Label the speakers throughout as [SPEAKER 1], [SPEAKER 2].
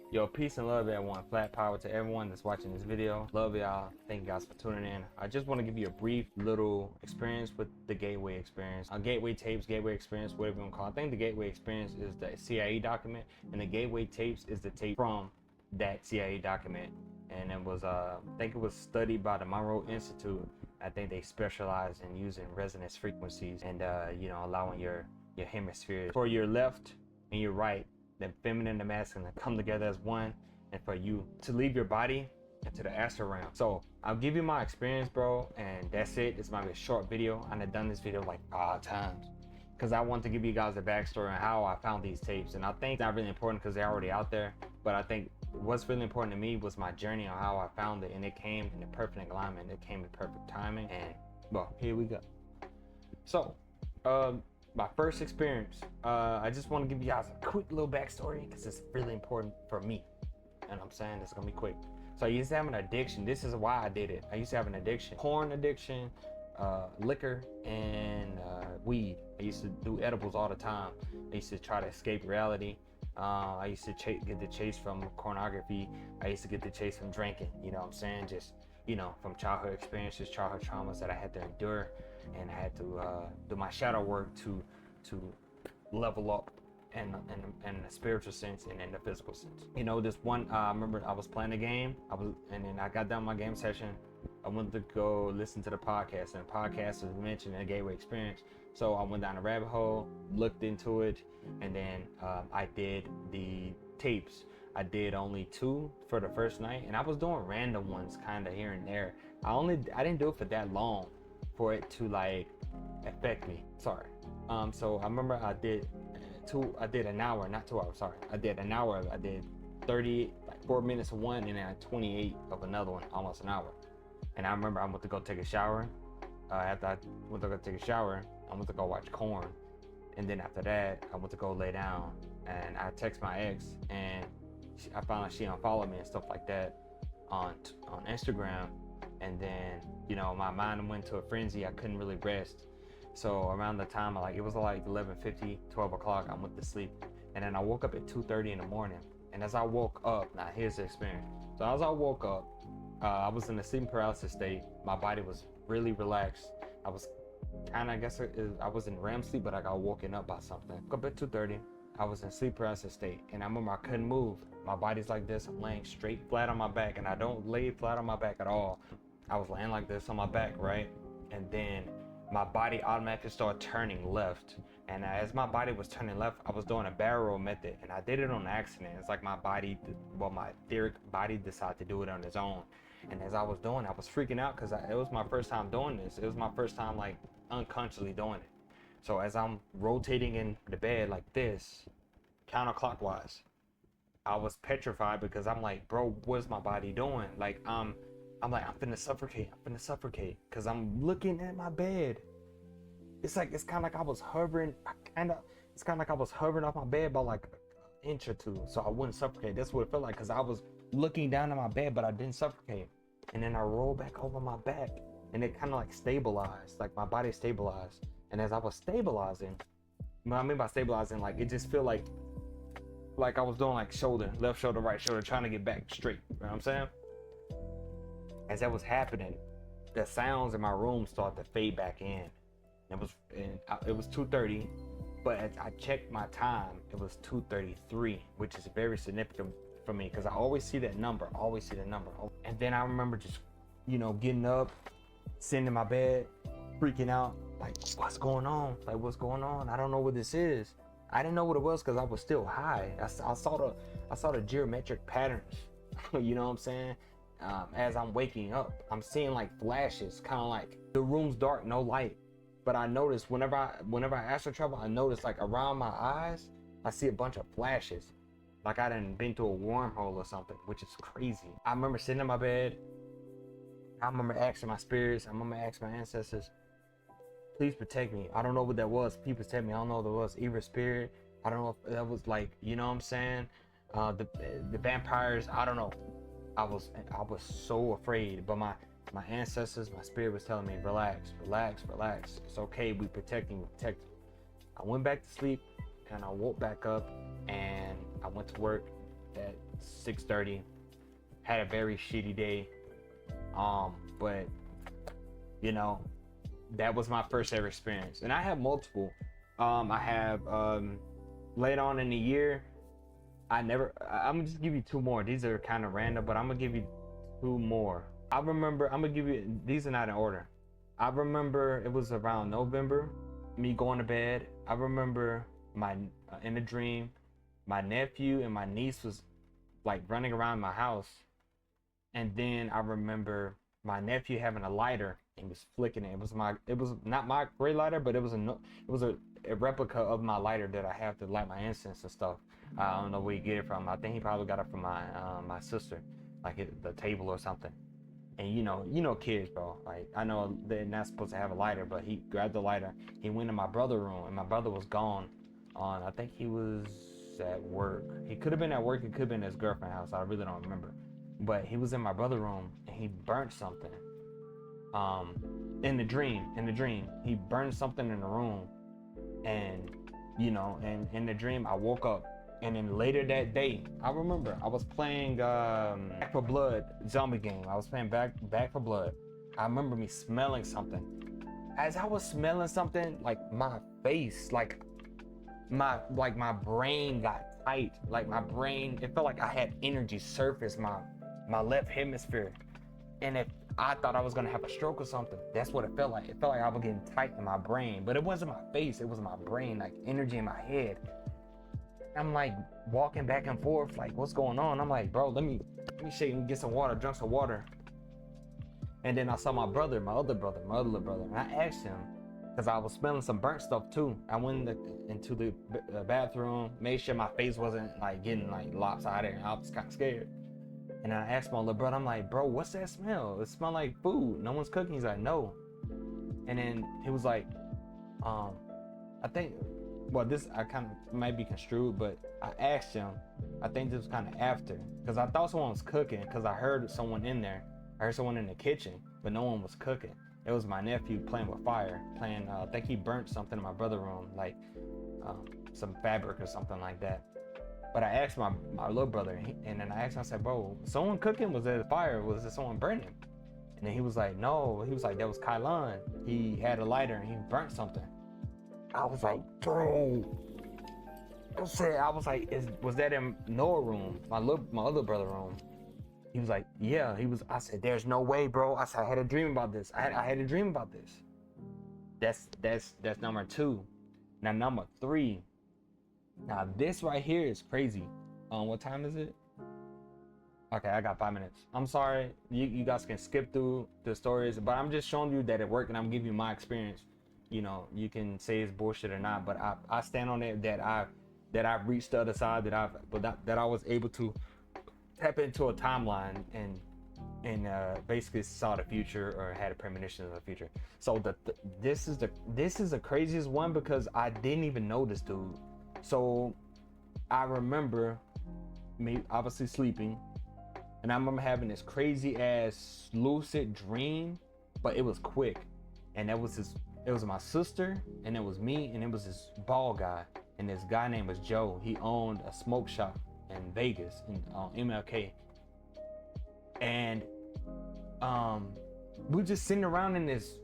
[SPEAKER 1] Yo, peace and love everyone. Flat power to everyone that's watching this video. Love y'all. Thank you guys for tuning in. I just want to give you a brief little experience with the Gateway Experience. Gateway Tapes, Gateway Experience, whatever you want to call it. I think the Gateway Experience is the CIA document, and the Gateway Tapes is the tape from that CIA document. And it was, I think it was studied by the Monroe Institute. I think they specialize in using resonance frequencies and, allowing your hemispheres for your left and your right, the feminine and masculine, come together as one, and for you to leave your body into the astral realm. So I'll give you my experience, bro, and that's it. It's might be a short video. I've done this video like 5 times because I want to give you guys a backstory on how I found these tapes. And I think it's not really important because they're already out there, but I think what's really important to me was my journey on how I found it, and it came in the perfect alignment. It came in perfect timing, and well, here we go. So my first experience, I just want to give you guys a quick little backstory because it's really important for me, and I'm saying it's gonna be quick. So I used to have an addiction. This is why I did it. I used to have an addiction, porn addiction, liquor, and weed. I used to do edibles all the time. I used to try to escape reality. I used to get the chase from pornography. I used to get the chase from drinking, you know what I'm saying? Just, from childhood experiences, childhood traumas that I had to endure, and I had to do my shadow work to level up in the spiritual sense and in the physical sense. This one, I remember I was playing a game, and then I got done my game session. I wanted to go listen to the podcast, and the podcast was mentioned in the Gateway Experience. So I went down a rabbit hole, looked into it, and then I did the tapes. I did only 2 for the first night, and I was doing random ones kind of here and there. I didn't do it for that long for it to like affect me. Sorry. So I remember I did an hour, not 2 hours, sorry. I did an hour, I did 4 minutes of one, and then 28 of another one, almost an hour. And I remember I went to go take a shower. After I went to go take a shower, I went to go watch Korn. And then after that, I went to go lay down, and I text my ex, and I found out she unfollowed me and stuff like that on Instagram. And then, my mind went to a frenzy. I couldn't really rest. So around the time, it was like 11:50, 12 o'clock, I went to sleep. And then I woke up at 2:30 in the morning. And as I woke up, now here's the experience. So as I woke up, I was in a sleep paralysis state. My body was really relaxed. I was kind of, I guess I was in REM sleep, but I got woken up by something. Woke up at 2:30. I was in sleep paralysis state, and I remember I couldn't move. My body's like this. I'm laying straight flat on my back, and I don't lay flat on my back at all. I was laying like this on my back, right? And then my body automatically started turning left. And as my body was turning left, I was doing a barrel roll method, and I did it on accident. It's like my etheric body decided to do it on its own. And as I was doing it, I was freaking out because it was my first time doing this. It was my first time unconsciously doing it. So as I'm rotating in the bed like this, counterclockwise, I was petrified because I'm like, bro, what's my body doing? I'm finna suffocate, because I'm looking at my bed. It's kind of like I was hovering, it's kind of like I was hovering off my bed by like an inch or 2, so I wouldn't suffocate. That's what it felt like, because I was looking down at my bed, but I didn't suffocate. And then I rolled back over my back, and it kind of like stabilized, like my body stabilized. And as I was stabilizing, what I mean by stabilizing, it just feel like I was doing shoulder, left shoulder, right shoulder, trying to get back straight. You know what I'm saying? As that was happening, the sounds in my room started to fade back in. It was 2:30, but as I checked my time, it was 2:33, which is very significant for me because I always see that number, And then I remember just, getting up, sitting in my bed, freaking out, what's going on? What's going on? I don't know what this is. I didn't know what it was because I was still high. I saw the geometric patterns, you know what I'm saying? As I'm waking up, I'm seeing flashes, kind of like the room's dark, no light. But I noticed whenever I astral travel, I noticed around my eyes, I see a bunch of flashes. Like I done been to a wormhole or something, which is crazy. I remember sitting in my bed. I remember asking my spirits. I remember asking my ancestors, please protect me. I don't know what that was. Please protect me. I don't know what that was. Evil spirit. I don't know if that was you know what I'm saying? The vampires. I don't know. I was so afraid, but my ancestors, my spirit was telling me, relax. It's okay. We protect you. I went back to sleep, and I woke back up, and I went to work, at 6:30. Had a very shitty day. But you know, that was my first ever experience, and I have multiple. I have later on in the year, I'm gonna just give you two more. These are kind of random, but I'm gonna give you two more. I remember, I'm gonna give you, these are not in order. I remember it was around November, me going to bed. I remember in a dream, my nephew and my niece was like running around my house. And then I remember my nephew having a lighter and was flicking it. It was not my gray lighter, but it was a replica of my lighter that I have to light my incense and stuff. I don't know where he get it from. I think he probably got it from my sister, like the table or something. And you know kids, bro. Like, I know they're not supposed to have a lighter, but he grabbed the lighter. He went in my brother's room, and my brother was gone. I think he was at work. He could have been at work. He could have been at his girlfriend's house. I really don't remember. But he was in my brother's room, and he burnt something. In the dream, he burned something in the room, and and in the dream, I woke up. And then later that day, I remember I was playing Back 4 Blood zombie game. I was playing Back 4 Blood. I remember me smelling something. As I was smelling something, like my face, like my brain got tight. Like my brain, it felt like I had energy surface my left hemisphere. And if I thought I was gonna have a stroke or something, that's what it felt like. It felt like I was getting tight in my brain, but it wasn't my face. It was my brain, like energy in my head. I'm like walking back and forth, like, what's going on? I'm like, bro, let me shake and get some water, drink some water. And then I saw my other little brother, and I asked him, because I was smelling some burnt stuff too. I went into the bathroom, made sure my face wasn't like getting like lopsided, and I was kind of scared. And I asked my little brother, I'm like, bro, what's that smell? It smells like food. No one's cooking. He's like, no. And then he was like, I think, well, this I kind of might be construed, but I asked him, I think this was kind of after, because I thought someone was cooking, because I heard someone in there. I heard someone in the kitchen, but no one was cooking. It was my nephew playing with fire, I think he burnt something in my brother's room, like some fabric or something like that. But I asked my little brother, and then I asked him, I said, bro, someone cooking? Was there a fire? Was there someone burning? And then he was like, no. He was like, that was Kylan. He had a lighter and he burnt something. I was like, bro. I was like, was that in Noah's room, my other brother's room? He was like, yeah. I said, there's no way, bro. I said, I had a dream about this. I had a dream about this. That's number 2. Now number 3. Now this right here is crazy. What time is it? Okay, I got 5 minutes. I'm sorry, you guys can skip through the stories, but I'm just showing you that it worked, and I'm giving you my experience. You can say it's bullshit or not, but I stand on it that I've reached the other side, that I was able to tap into a timeline and basically saw the future, or had a premonition of the future. So this is the craziest one, because I didn't even know this dude. So I remember me obviously sleeping, and I remember having this crazy ass lucid dream, but it was quick, and it was my sister, and it was me, and it was this bald guy, and this guy name was Joe. He owned a smoke shop in Vegas, in MLK, and we were just sitting around in this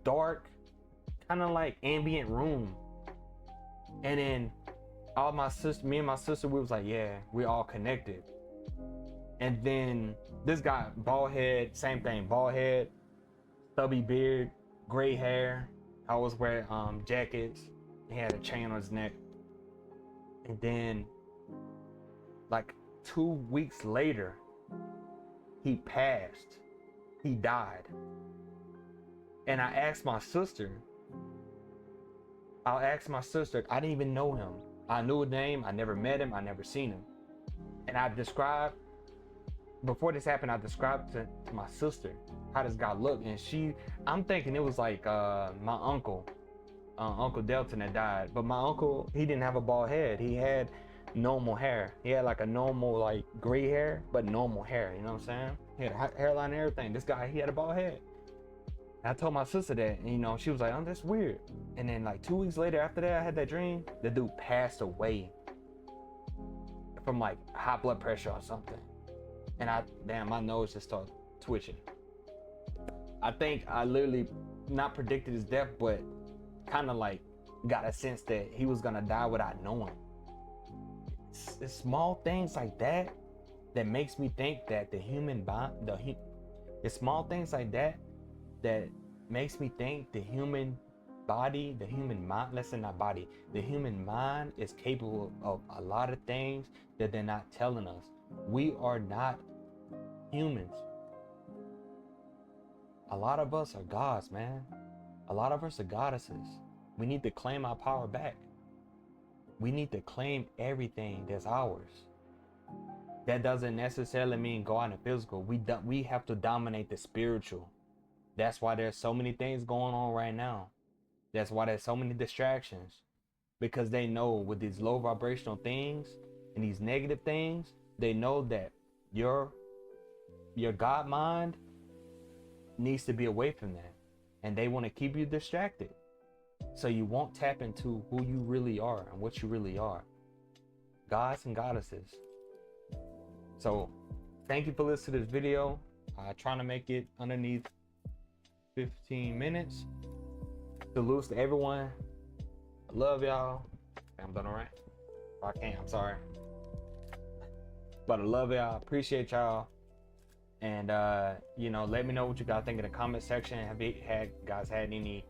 [SPEAKER 1] dark, kind of like ambient room, and then me and my sister, we was like, yeah, we all connected. And then this guy, bald head, same thing, bald head, stubby beard, gray hair. I always wear jackets. He had a chain on his neck. And then like 2 weeks later, he passed. He died. And I asked my sister, I didn't even know him. I knew his name, I never met him, I never seen him. And before this happened, I described to my sister how this guy looked, and I'm thinking it was like my uncle, Uncle Delton, that died. But my uncle, he didn't have a bald head. He had normal hair. He had like a normal, like gray hair, but normal hair, you know what I'm saying? He had a hairline and everything. This guy, he had a bald head. And I told my sister that, and she was like, oh, that's weird. And then like 2 weeks later, after that, I had that dream. The dude passed away from like high blood pressure or something. And my nose just started twitching. I think I literally not predicted his death, but kind of like got a sense that he was gonna die without knowing. It's small things like that that makes me think that the human body, it's small things like that that makes me think the human body, the human mind, let's say not body, the human mind is capable of a lot of things that they're not telling us. We are not humans. A lot of us are gods, man. A lot of us are goddesses. We need to claim our power back. We need to claim everything that's ours. That doesn't necessarily mean go out in physical. We have to dominate the spiritual. That's why there's so many things going on right now. That's why there's so many distractions. Because they know with these low vibrational things and these negative things, they know that your God mind needs to be away from that. And they want to keep you distracted. So you won't tap into who you really are and what you really are. Gods and goddesses. So thank you for listening to this video. Trying to make it underneath 15 minutes. Salutes to everyone. I love y'all. I'm done all right. If I can't, I'm sorry. But I love y'all. Appreciate y'all. And you know, let me know what you guys think in the comment section. Have you guys had any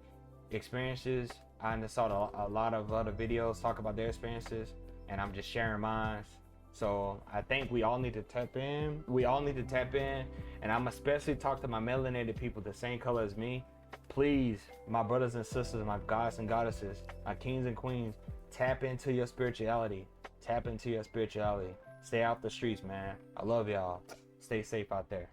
[SPEAKER 1] experiences? I saw a lot of other videos talk about their experiences, and I'm just sharing mine. So I think we all need to tap in. We all need to tap in, and I'm especially talk to my melanated people the same color as me. Please, my brothers and sisters, my gods and goddesses, my kings and queens, tap into your spirituality. Tap into your spirituality. Stay off the streets, man. I love y'all. Stay safe out there.